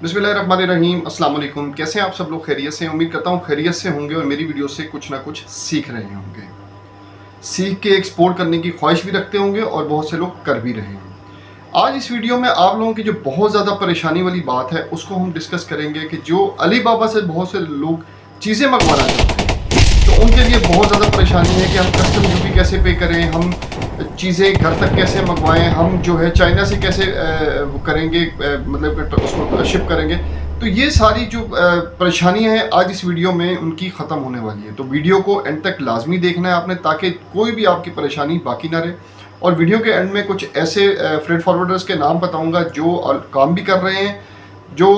बिस्मिल्लाहिर्रहमानिर्रहीम। अस्सलाम वालेकुम। कैसे हैं आप सब लोग? खैरियत से? उम्मीद करता हूँ खैरियत से होंगे और मेरी वीडियो से कुछ ना कुछ सीख रहे होंगे, सीख के एक्सपोर्ट करने की ख्वाहिश भी रखते होंगे और बहुत से लोग कर भी रहे हैं। आज इस वीडियो में आप लोगों की जो बहुत ज़्यादा परेशानी वाली बात है उसको हम डिस्कस करेंगे कि जो अली बाबा से बहुत से लोग चीज़ें मंगवाना चाहते हैं, तो उनके लिए बहुत ज़्यादा परेशानी है कि हम कस्टम ड्यूटी कैसे पे करें, हम चीज़ें घर तक कैसे मंगवाएं, हम जो है चाइना से कैसे वो करेंगे, मतलब कि उसको शिप करेंगे। तो ये सारी जो परेशानियां हैं आज इस वीडियो में उनकी ख़त्म होने वाली है। तो वीडियो को एंड तक लाजमी देखना है आपने, ताकि कोई भी आपकी परेशानी बाकी ना रहे। और वीडियो के एंड में कुछ ऐसे फ्रेट फॉरवर्डर्स के नाम बताऊंगा जो काम भी कर रहे हैं, जो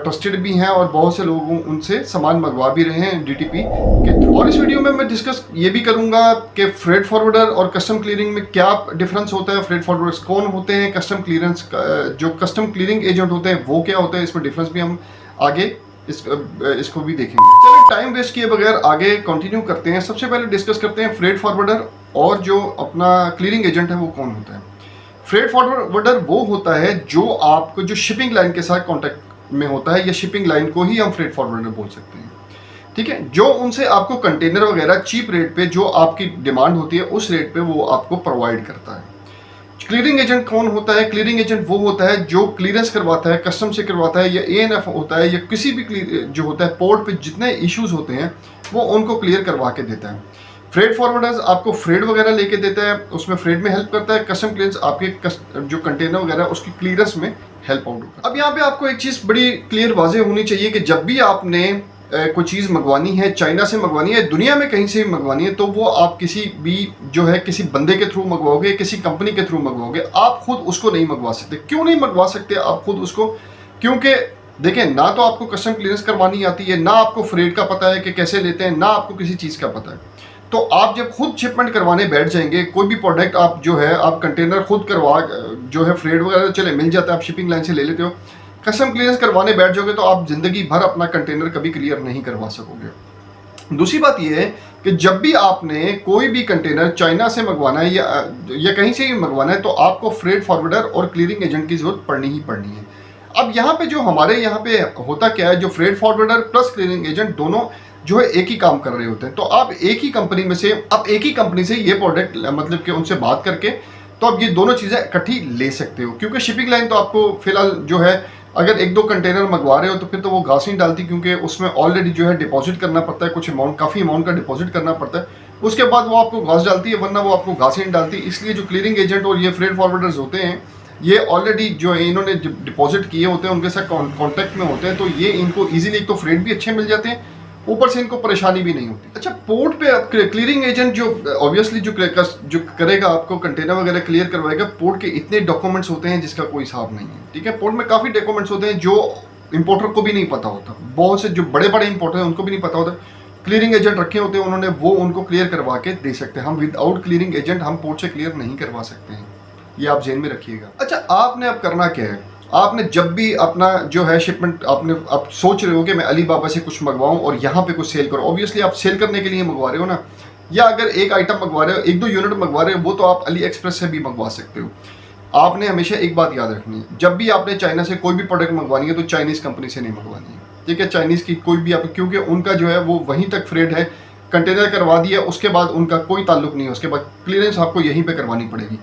ट्रस्टेड भी हैं और बहुत से लोग उनसे सामान मंगवा भी रहे हैं डीटीपी के थ्रू। और इस वीडियो में मैं डिस्कस ये भी करूंगा कि फ्रेट फॉरवर्डर और कस्टम क्लियरिंग में क्या डिफरेंस होता है, फ्रेट फॉरवर्डर्स कौन होते हैं, कस्टम क्लियरेंस जो कस्टम क्लियरिंग एजेंट होते हैं वो क्या होते हैं, इसमें डिफरेंस भी हम आगे इसको भी देखेंगे। चलिए टाइम वेस्ट किए बगैर आगे कंटिन्यू करते हैं। सबसे पहले डिस्कस करते हैं फ्रेट फॉरवर्डर और जो अपना क्लियरिंग एजेंट है वो कौन होता है। फ्रेट फॉरवर्डर वो होता है जो आपको जो शिपिंग लाइन के साथ कांटेक्ट में होता है, या शिपिंग लाइन को ही हम फ्रेट फॉरवर्डर बोल सकते हैं, ठीक है। जो उनसे आपको कंटेनर वगैरह चीप रेट पे, जो आपकी डिमांड होती है उस रेट पे वो आपको प्रोवाइड करता है। क्लियरिंग एजेंट कौन होता है? क्लियरिंग एजेंट वो होता है जो क्लियरेंस करवाता है, कस्टम से करवाता है, या एएनएफ होता है, या किसी भी जो होता है पोर्ट पे जितने इश्यूज होते हैं वो उनको क्लियर करवा के देता है। फ्रेट फॉरवर्डर्स आपको फ्रेट वगैरह लेके देता है, उसमें फ्रेट में हेल्प करता है। कस्टम क्लियरेंस आपके जो कंटेनर वगैरह उसकी क्लियरेंस में हेल्प आउट होता है। अब यहाँ पे आपको एक चीज़ बड़ी क्लियर वाज़ेह होनी चाहिए कि जब भी आपने कोई चीज़ मंगवानी है, चाइना से मंगवानी है, दुनिया में कहीं से भी मंगवानी है, तो वो आप किसी भी जो है किसी बंदे के थ्रू मंगवाओगे, किसी कंपनी के थ्रू मंगवाओगे। आप खुद उसको नहीं मंगवा सकते। क्यों नहीं मंगवा सकते आप खुद उसको? क्योंकि देखें, ना तो आपको कस्टम क्लियरेंस करवानी आती है, ना आपको फ्रेट का पता है कि कैसे लेते हैं, ना आपको किसी चीज़ का पता है। तो आप जब खुद शिपमेंट करवाने बैठ जाएंगे, कोई भी प्रोडक्ट आप जो है आप कंटेनर खुद करवा जो है फ्रेट वगैरह चले मिल जाता है, आप शिपिंग लाइन से ले लेते हो, कस्टम क्लियरेंस करवाने बैठ जाओगे तो आप जिंदगी भर अपना कंटेनर कभी क्लियर नहीं करवा सकोगे। दूसरी बात यह है कि जब भी आपने कोई भी कंटेनर चाइना से मंगवाना है या कहीं से ही मंगवाना है, तो आपको फ्रेट फॉरवर्डर और क्लियरिंग एजेंट की जरूरत पड़नी ही पड़नी है। अब यहाँ पे जो हमारे यहाँ पे होता क्या है, जो freight forwarder plus clearing agent दोनों जो है एक ही काम कर रहे होते हैं। तो आप एक ही कंपनी से ये प्रोडक्ट मतलब कि उनसे बात करके तो आप ये दोनों चीज़ें इकट्ठी ले सकते हो। क्योंकि शिपिंग लाइन तो आपको फिलहाल जो है अगर एक दो कंटेनर मंगवा रहे हो तो फिर तो वो घास नहीं डालती, क्योंकि उसमें ऑलरेडी जो है डिपॉजिट करना पड़ता है, कुछ अमाउंट, काफ़ी अमाउंट का डिपॉजिट करना पड़ता है, उसके बाद वो आपको घास डालती है, वरना वो आपको घास नहीं डालती। इसलिए जो क्लियरिंग एजेंट और ये फ्रेट फॉरवर्डर्स होते हैं, ये ऑलरेडी जो है इन्होंने डिपॉजिट किए होते हैं, उनके साथ कॉन्टैक्ट में होते हैं, तो ये इनको ईजिली एक तो फ्रेट भी अच्छे मिल जाते हैं, ऊपर से इनको परेशानी भी नहीं होती। अच्छा, पोर्ट पे क्लियरिंग एजेंट जो ऑब्वियसली जो करेगा, आपको कंटेनर वगैरह क्लियर करवाएगा, पोर्ट के इतने डॉक्यूमेंट्स होते हैं जिसका कोई हिसाब नहीं है, ठीक है। पोर्ट में काफ़ी डॉक्यूमेंट्स होते हैं जो इंपोर्टर को भी नहीं पता होता, बहुत से जो बड़े बड़े इंपोर्टर हैं उनको भी नहीं पता होता। क्लियरिंग एजेंट रखे होते हैं उन्होंने, वो उनको क्लियर करवा के दे सकते हैं। हम विदाउट क्लियरिंग एजेंट हम पोर्ट से क्लियर नहीं करवा सकते हैं, ये आप जेन में रखिएगा। अच्छा, आपने अब करना क्या है? आपने जब भी अपना जो है शिपमेंट आपने आप सोच रहे हो कि मैं अली बाबा से कुछ मंगवाऊं और यहाँ पे कुछ सेल करो, ऑब्वियसली आप सेल करने के लिए मंगवा रहे हो ना, या अगर एक आइटम मंगवा रहे हो, एक दो यूनिट मंगवा रहे हो, वो तो आप अली एक्सप्रेस से भी मंगवा सकते हो। आपने हमेशा एक बात याद रखनी है, जब भी आपने चाइना से कोई भी प्रोडक्ट मंगवानी है तो चाइनीज़ कंपनी से नहीं मंगवानी है, ठीक है। चाइनीज़ की कोई भी आप, क्योंकि उनका जो है वो वहीं तक फ्रेट है, कंटेनर करवा दिया, उसके बाद उनका कोई ताल्लुक नहीं है, उसके बाद क्लियरेंस आपको यहीं पर करवानी पड़ेगी।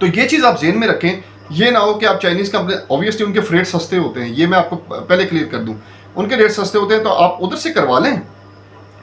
तो ये चीज़ आप जेन में रखें। ये ना हो कि आप चाइनीज़ कंपनी, ऑब्वियसली उनके फ्रेट सस्ते होते हैं, ये मैं आपको पहले क्लियर कर दूं, उनके रेट सस्ते होते हैं, तो आप उधर से करवा लें,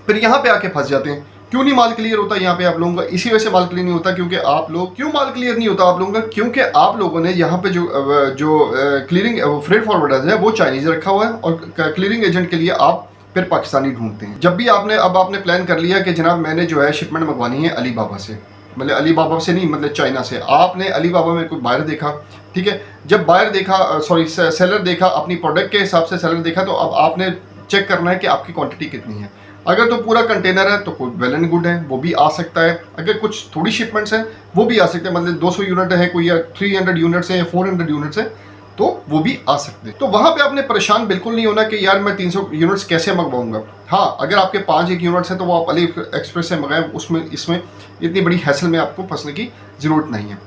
फिर यहाँ पे आके फंस जाते हैं। क्यों नहीं माल क्लियर होता यहाँ पे आप लोगों का? इसी वजह से माल क्लियर नहीं होता, क्योंकि आप लोग, क्यों माल क्लियर नहीं होता आप लोगों का? क्योंकि आप लोगों ने यहाँ पे जो क्लियरिंग फ्रेट फॉरवर्डर है वो चाइनीज़ रखा हुआ है, और क्लियरिंग एजेंट के लिए आप फिर पाकिस्तानी ढूंढते हैं। जब भी आपने प्लान कर लिया कि जनाब मैंने जो है शिपमेंट मंगवानी है अली बाबा से, मतलब अली बाबा से नहीं, मतलब चाइना से, आपने अली बाबा में कोई बायर देखा, ठीक है। जब बायर देखा, सॉरी सेलर देखा, अपनी प्रोडक्ट के हिसाब से सेलर देखा, तो अब आपने चेक करना है कि आपकी क्वांटिटी कितनी है। अगर तो पूरा कंटेनर है तो कोई वेल एंड गुड है, वो भी आ सकता है। अगर कुछ थोड़ी शिपमेंट्स हैं वो भी आ सकते हैं, मतलब 200 यूनिट है कोई, या 300 यूनिट्स है, या 400 यूनिट्स है, तो वो भी आ सकते हैं। तो वहाँ पे आपने परेशान बिल्कुल नहीं होना कि यार मैं 300 यूनिट्स कैसे मंगवाऊंगा। हाँ, अगर आपके 5 यूनिट्स हैं तो वो आप अली एक्सप्रेस से मंगाएं, उसमें इसमें इतनी बड़ी हैसल में आपको फंसने की ज़रूरत नहीं है।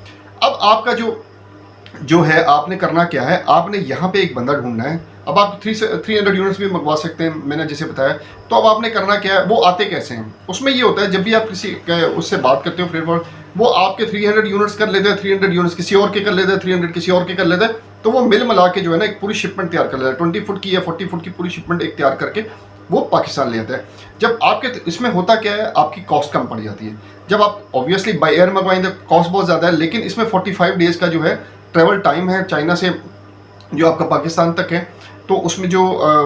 अब आपका जो है आपने करना क्या है, आपने यहाँ पे एक बंदा ढूंढना है, अब आप 300 यूनिट्स भी मंगवा सकते हैं, मैंने जैसे बताया। तो अब आपने करना क्या है, वो आते कैसे हैं, उसमें ये होता है जब भी आप किसी उससे बात करते हो फ्रेट फॉरवर्ड, वो आपके 300 यूनिट्स कर लेते हैं, 300 यूनिट्स किसी और के कर लेते हैं, 300 किसी और के कर लेते हैं, तो वो मिल मिला के जो है ना एक पूरी शिपमेंट तैयार कर लेता है, 20 फुट की या 40 फुट की पूरी शिपमेंट एक तैयार करके वो पाकिस्तान ले आता है। जब आपके इसमें होता क्या है, आपकी कॉस्ट कम पड़ जाती है। जब आप ऑब्वियसली बाय एयर मंगवाएंगे कॉस्ट बहुत ज़्यादा है, लेकिन इसमें 45 डेज़ का जो है ट्रेवल टाइम है चाइना से जो आपका पाकिस्तान तक है, तो उसमें जो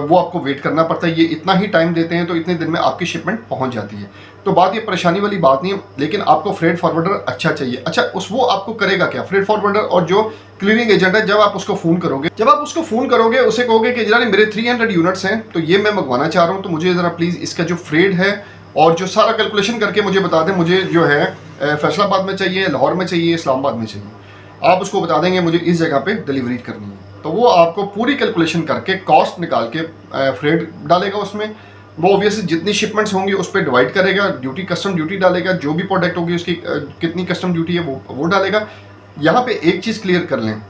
वो आपको वेट करना पड़ता है। ये इतना ही टाइम देते हैं तो इतने दिन में आपकी शिपमेंट पहुंच जाती है। तो बात ये परेशानी वाली बात नहीं है, लेकिन आपको फ्रेट फॉरवर्डर अच्छा चाहिए। अच्छा, वो आपको करेगा क्या, फ्रेट फॉरवर्डर और जो क्लीयरिंग एजेंट है, जब आप उसको फ़ोन करोगे, उसे कहोगे कि जरा मेरे 300 यूनिट्स हैं तो ये मैं मंगवाना चाह रहा हूँ, तो मुझे ज़रा प्लीज़ इसका जो फ्रेट है और जो सारा कैलकुलेशन करके मुझे बता दें, मुझे जो है फैसलाबाद में चाहिए, लाहौर में चाहिए, इस्लामाबाद में चाहिए। आप उसको बता देंगे मुझे इस जगह पे डिलीवरी करनी है, तो वो आपको पूरी कैलकुलेशन करके कॉस्ट निकाल के फ्रेट डालेगा उसमें। वो ऑब्वियसली जितनी शिपमेंट्स होंगी उस पर डिवाइड करेगा, ड्यूटी कस्टम ड्यूटी डालेगा, जो भी प्रोडक्ट होगी उसकी कितनी कस्टम ड्यूटी है वो डालेगा। यहाँ पे एक चीज़ क्लियर कर लें,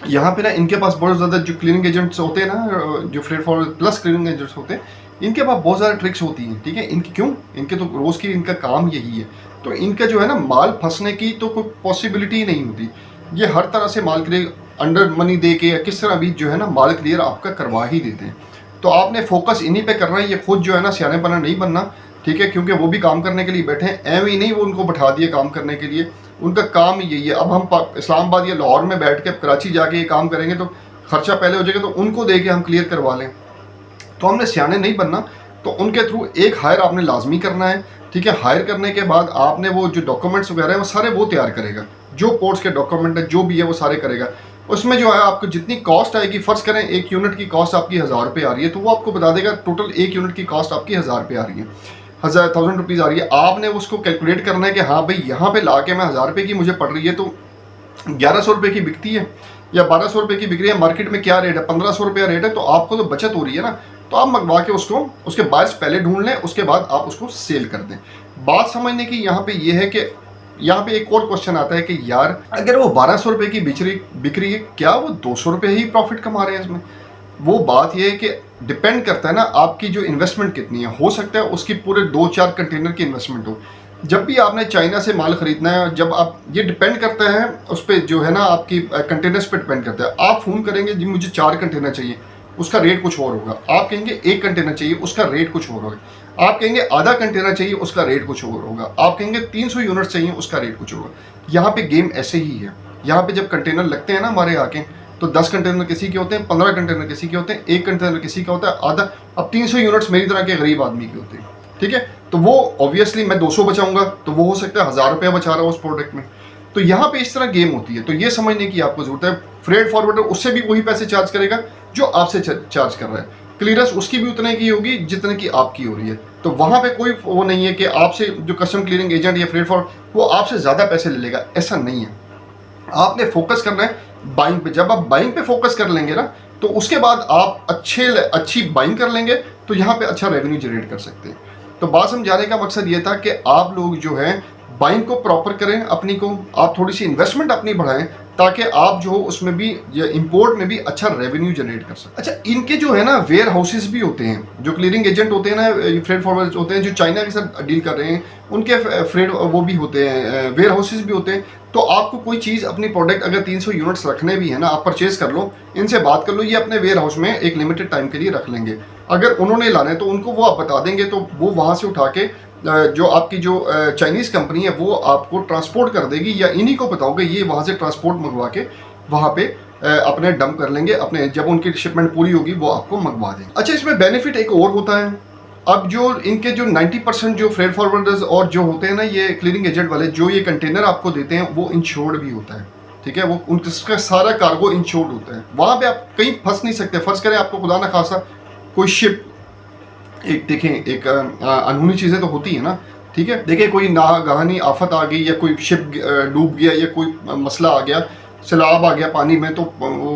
यहाँ पे ना इनके पास बहुत ज़्यादा जो क्लीयरिंग एजेंट्स होते हैं ना, जो freight forward plus clearing agents होते हैं, इनके पास बहुत ज़्यादा ट्रिक्स होती हैं, ठीक है। इनकी क्यों, इनके तो रोज़ की इनका काम यही है, तो इनका जो है ना माल फंसने की तो कोई पॉसिबिलिटी ही नहीं होती। ये हर तरह से माल क्लियर अंडर मनी दे के या किस तरह भी जो है ना माल क्लियर आपका करवा ही देते हैं। तो आपने फोकस इन्हीं पे करना है, ये खुद जो है ना सियाने बना नहीं बनना, ठीक है, क्योंकि वो भी काम करने के लिए बैठे हैं, एवं ही नहीं वो उनको बैठा दिए काम करने के लिए, उनका काम ही यही है। अब हम इस्लामाबाद या लाहौर में बैठ के कराची जाके ये काम करेंगे तो खर्चा पहले हो जाएगा, तो उनको दे के हम क्लियर करवा लें, तो हमने सियाने नहीं बनना। तो उनके थ्रू एक हायर आपने लाजमी करना है, ठीक है। हायर करने के बाद आपने वो जो डॉक्यूमेंट्स वगैरह है वो सारे वो तैयार करेगा, जो पोर्ट्स के डॉक्यूमेंट है जो भी है वो सारे करेगा। उसमें जो है आपको जितनी कॉस्ट आएगी, फ़र्ज़ करें एक यूनिट की कॉस्ट आपकी 1000 रुपये आ रही है, तो वो आपको बता देगा टोटल एक यूनिट की कॉस्ट आपकी 1000 रुपये आ रही है, 1000 रुपीज़ आ रही है। आपने उसको कैलकुलेट करना है कि हाँ भाई यहाँ पे ला के मैं 1000 रुपये की मुझे पड़ रही है, तो 1100 रुपये की बिकती है या 1200 रुपये की बिक रही है, मार्केट में क्या रेट है, 1500 रुपया रेट है, तो आपको तो बचत हो रही है ना। तो आप मंगवा के उसको उसके बायर्स पहले ढूंढ लें, उसके बाद आप उसको सेल कर दें। बात समझने की यहाँ पे ये है कि यहाँ पे एक और क्वेश्चन आता है कि यार अगर वो 1200 रुपये की बिक रही है, क्या वो 200 रुपये ही प्रॉफिट कमा रहे हैं इसमें? वो बात ये है कि डिपेंड करता है ना आपकी जो इन्वेस्टमेंट कितनी है। हो सकता है उसकी पूरे 2-4 कंटेनर की इन्वेस्टमेंट हो। जब भी आपने चाइना से माल खरीदना है, जब आप ये डिपेंड करता है उस पर जो है ना आपकी कंटेनर्स पे डिपेंड करता है। आप फ़ोन करेंगे जी मुझे 4 कंटेनर चाहिए, उसका रेट कुछ और होगा। आप कहेंगे 1 कंटेनर चाहिए, उसका रेट कुछ और होगा। आप कहेंगे आधा कंटेनर चाहिए, उसका रेट कुछ और होगा। आप कहेंगे 300 यूनिट चाहिए, उसका रेट कुछ होगा। यहाँ पे गेम ऐसे ही है। यहाँ पे जब कंटेनर लगते हैं ना हमारे आके, तो 10 कंटेनर किसी के होते हैं, 15 कंटेनर किसी के होते हैं, 1 कंटेनर किसी का होता है, आधा। अब 300 यूनिट्स मेरी तरह के गरीब आदमी के होते हैं, ठीक है। तो वो ऑब्वियसली मैं 200 बचाऊंगा, तो वो हो सकता है 1000 रुपया बचा रहा हो उस प्रोडक्ट में। तो यहाँ पे इस तरह गेम होती है। तो ये समझने की आपको जरूरत है, फ्रेट फॉरवर्डर उससे भी वही पैसे चार्ज करेगा जो आपसे चार्ज कर रहा है, क्लियरेंस उसकी भी उतने की होगी जितने की आपकी हो रही है। तो वहाँ पे कोई वो नहीं है कि आपसे जो कस्टम क्लियरिंग एजेंट या फ्रेट फॉरवर्ड वो आपसे ज़्यादा पैसे ले लेगा, ऐसा नहीं है। आपने फोकस करना है बाइंग पे। जब आप बाइंग पे फोकस कर लेंगे ना, तो उसके बाद आप अच्छी बाइंग कर लेंगे, तो यहाँ पे अच्छा रेवेन्यू जनरेट कर सकते हैं। तो बात समझाने का मकसद ये था कि आप लोग जो है बाइंग को प्रॉपर करें, अपनी को आप थोड़ी सी इन्वेस्टमेंट अपनी बढ़ाएं, ताकि आप जो उसमें भी या इंपोर्ट में भी अच्छा रेवेन्यू जनरेट कर सकें। अच्छा, इनके जो है ना वेयर हाउसेस भी होते हैं, जो क्लियरिंग एजेंट होते हैं ना, फ्रेट फॉरवर्ड होते हैं जो चाइना के साथ डील कर रहे हैं, उनके फ्रेट वो भी होते हैं, वेयर हाउसेस भी होते हैं। तो आपको कोई चीज़ अपनी प्रोडक्ट अगर 300 यूनिट्स रखने भी है ना, आप परचेज कर लो, इनसे बात कर लो, ये अपने वेयर हाउस में एक लिमिटेड टाइम के लिए रख लेंगे। अगर उन्होंने लाना है तो उनको वो आप बता देंगे, तो वो वहाँ से उठा के जो आपकी जो चाइनीज़ कंपनी है वो आपको ट्रांसपोर्ट कर देगी, या इन्हीं को बताओगे ये वहाँ से ट्रांसपोर्ट मंगवा के वहाँ पे अपने डंप कर लेंगे, अपने जब उनकी शिपमेंट पूरी होगी वो आपको मंगवा देंगे। अच्छा, इसमें बेनिफिट एक और होता है। अब जो इनके जो 90% जो फ्रेट फॉरवर्डर्स और जो होते हैं ना ये क्लियरिंग एजेंट वाले, जो ये कंटेनर आपको देते हैं वो इंश्योर्ड भी होता है, ठीक है। वो उनका सारा कार्गो इंश्योर्ड होता है, वहाँ पे आप कहीं फंस नहीं सकते। फर्ज करें आपको खुदा ना खासा कोई शिप, एक देखें एक अनहोनी चीज़ें तो होती है ना, ठीक है। देखिए कोई नागहानी आफत आ गई, या कोई शिप डूब गया, या कोई मसला आ गया, सैलाब आ गया पानी में, तो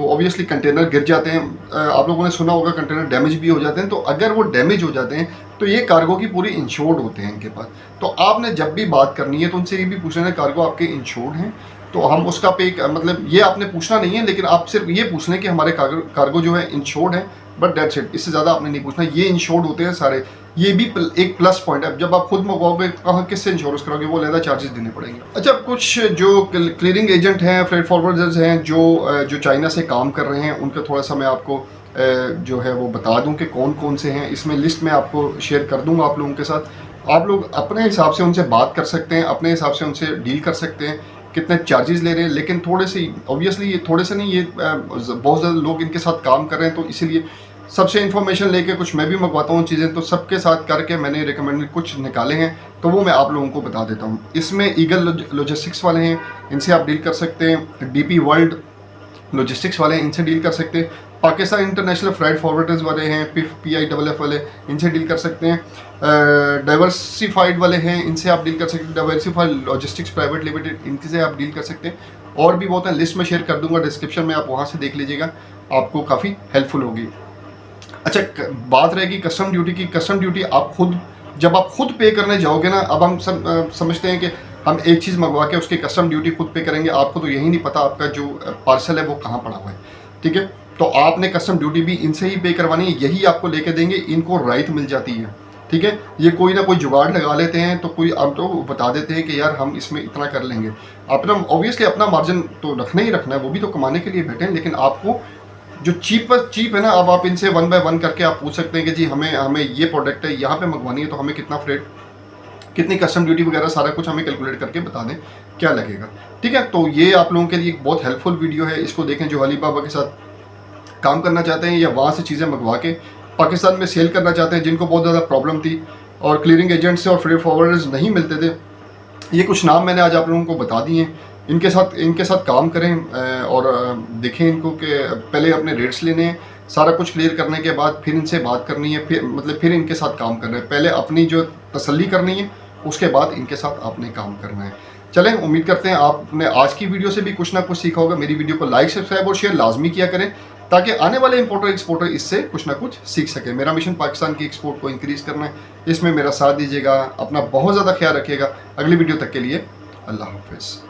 ऑब्वियसली कंटेनर गिर जाते हैं। आप लोगों ने सुना होगा कंटेनर डैमेज भी हो जाते हैं। तो अगर वो डैमेज हो जाते हैं तो ये कार्गो की पूरी इंश्योर्ड होते हैं इनके पास। तो आपने जब भी बात करनी है तो उनसे ये भी पूछना है कार्गो आपके इंश्योर्ड हैं, तो हम उसका पे मतलब ये आपने पूछना नहीं है, लेकिन आप सिर्फ ये पूछ लें कि हमारे कार्गो जो है इंश्योर्ड है, बट डेट्स इट, इससे ज़्यादा आपने नहीं पूछना। ये इंश्योर्ड होते हैं सारे, ये भी एक प्लस पॉइंट है। जब आप खुद मंगवाओगे कहाँ किससे इंश्योरेंस कराओगे, वो अलग चार्जेस देने पड़ेंगे। अच्छा, कुछ जो क्लियरिंग एजेंट हैं, फ्रेट फॉरवर्डर्स हैं जो चाइना से काम कर रहे हैं, उनका थोड़ा सा मैं आपको जो है वो बता दूं कि कौन कौन से हैं। इसमें लिस्ट मैं आपको शेयर कर दूंगा आप लोगों के साथ। आप लोग अपने हिसाब से उनसे बात कर सकते हैं, अपने हिसाब से उनसे डील कर सकते हैं कितने चार्जेस ले रहे हैं। लेकिन थोड़े से ऑब्वियसली ये थोड़े से नहीं, ये बहुत ज़्यादा लोग इनके साथ काम कर रहे हैं, तो इसीलिए सबसे इन्फॉर्मेशन लेके कुछ मैं भी मंगवाता हूँ चीज़ें, तो सबके साथ करके मैंने रिकमेंडेड कुछ निकाले हैं, तो वो मैं आप लोगों को बता देता हूँ। इसमें ईगल लॉजिस्टिक्स वाले हैं, इनसे आप डील कर सकते हैं। डीपी वर्ल्ड लॉजिस्टिक्स वाले हैं, इनसे डील कर सकते हैं। पाकिस्तान इंटरनेशनल फ्राइट फॉरवर्डर्स वाले हैं, PIFF वाले, इनसे डील कर सकते हैं। डाइवर्सिफाइड वाले हैं, इनसे आप डील कर सकते हैं। डाइवर्सिफाइड लॉजिस्टिक्स प्राइवेट लिमिटेड, इनसे आप डील कर सकते हैं। और भी बहुत है, लिस्ट में शेयर कर दूंगा डिस्क्रिप्शन में, आप वहाँ से देख लीजिएगा, आपको काफ़ी हेल्पफुल होगी। अच्छा, बात रहेगी कस्टम ड्यूटी की। कस्टम ड्यूटी आप खुद, जब आप खुद पे करने जाओगे ना, अब हम समझते हैं कि हम एक चीज़ मंगवा के उसकी कस्टम ड्यूटी खुद पे करेंगे, आपको तो यही नहीं पता आपका जो पार्सल है वो कहाँ पड़ा हुआ है, ठीक है। तो आपने कस्टम ड्यूटी भी इनसे ही पे करवानी है, यही आपको लेके देंगे, इनको राइट मिल जाती है, ठीक है। ये कोई ना कोई जुगाड़ लगा लेते हैं, तो कोई अब तो बता देते हैं कि यार हम इसमें इतना कर लेंगे। अपना ऑब्वियसली अपना मार्जिन तो रखना ही रखना है, वो भी तो कमाने के लिए बैठे हैं, लेकिन आपको जो चीप है ना, अब आप इनसे 1 बाय 1 करके आप पूछ सकते हैं कि जी हमें ये प्रोडक्ट है यहाँ पे मंगवानी है, तो हमें कितना फ्रेट, कितनी कस्टम ड्यूटी वगैरह सारा कुछ हमें कैलकुलेट करके बता दें क्या लगेगा, ठीक है। तो ये आप लोगों के लिए एक बहुत हेल्पफुल वीडियो है, इसको देखें। जो अलीबाबा के साथ काम करना चाहते हैं या वहाँ से चीज़ें मंगवा के पाकिस्तान में सेल करना चाहते हैं, जिनको बहुत ज़्यादा प्रॉब्लम थी और क्लियरिंग एजेंट से और फ्रेट फॉरवर्डर्स नहीं मिलते थे, ये कुछ नाम मैंने आज आप लोगों को बता दिए हैं। इनके साथ काम करें और देखें इनको कि पहले अपने रेट्स लेने हैं, सारा कुछ क्लियर करने के बाद फिर इनसे बात करनी है, फिर इनके साथ काम करना है। पहले अपनी जो तसल्ली करनी है, उसके बाद इनके साथ आपने काम करना है। चलें, उम्मीद करते हैं आपने आज की वीडियो से भी कुछ ना कुछ सीखा होगा। मेरी वीडियो को लाइक, सब्सक्राइब और शेयर लाजमी किया करें, ताकि आने वाले इंपोर्टर एक्सपोर्टर इससे कुछ ना कुछ सीख सके। मेरा मिशन पाकिस्तान की एक्सपोर्ट को इंक्रीज़ करना है, इसमें मेरा साथ दीजिएगा। अपना बहुत ज़्यादा ख्याल रखिएगा। अगली वीडियो तक के लिए अल्लाह हाफिज़।